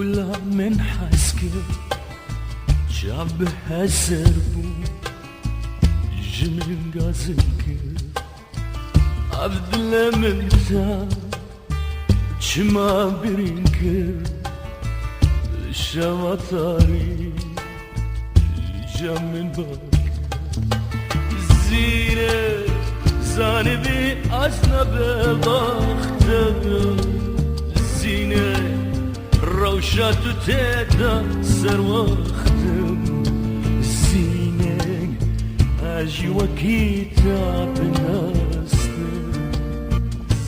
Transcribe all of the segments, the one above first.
كلها من حسكة شعب هزر بو جمن قازنك عبد الله من تا چما برینك شواتاري جمن باك زينة زانبي أزنب باختم زينة روشات تدا سر وقتم زينة أجي وكيتا بناستم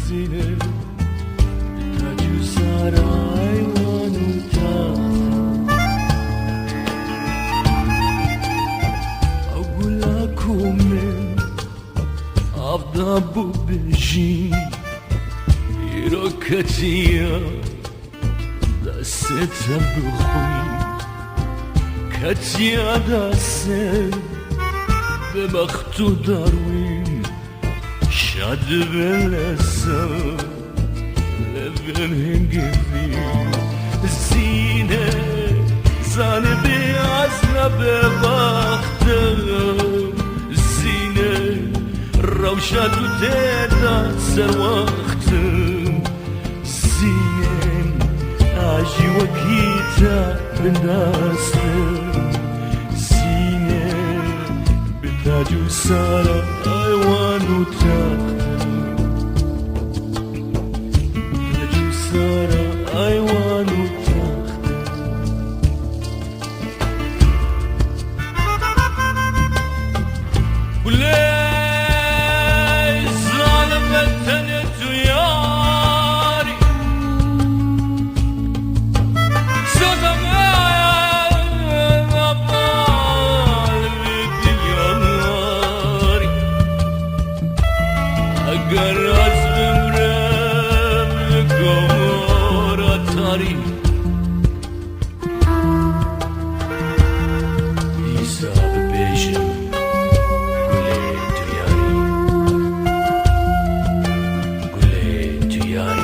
زينة تاجو ساراي وانو تاختم أقول لكم من أفضل ببجي يروكتيا دستم بخوی کتیا دستم به بختو داروی شاد بلسم لبن هنگی زینه زانه بیازنا به بختم زینه روشاتو تیدا سر وقتم زینه عجي وكيتا بناستم زينة بتاج وسارة أيوان وتاختم بتاج وسارة أيوان وتاختم وليه ظالم التنت وياري Garaz ömrüm gomora tari İsa beşim Gule tuyari Gule tuyari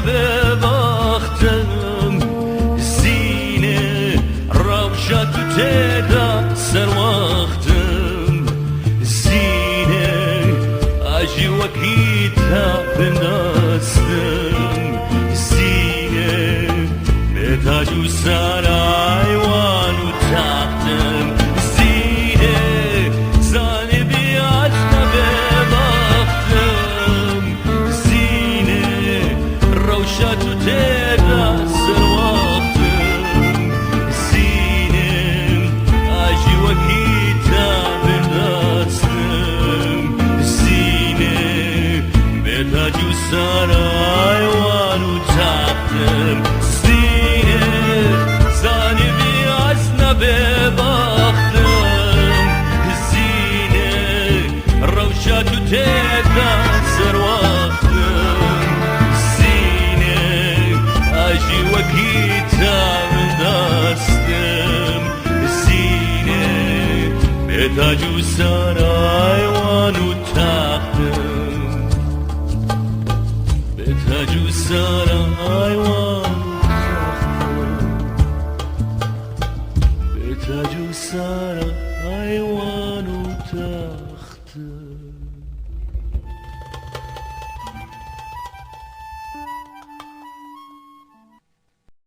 ببختم زینه روشت تدا سر وقتم زینه عجی و کتاب نستم سینه به تاج و سرای وانو تختم زینه زانه بیاد به بختم زینه روشت و تدست وقتم زینه اجی و کتاب نستم زینه به تاج و سرای وانو تختم زینه زانه بیاد به بختم زینه روشت و تدست وقتم زینه اجی و کتاب دستم زینه به تاج و سرای وانو تختم به تاج و سرای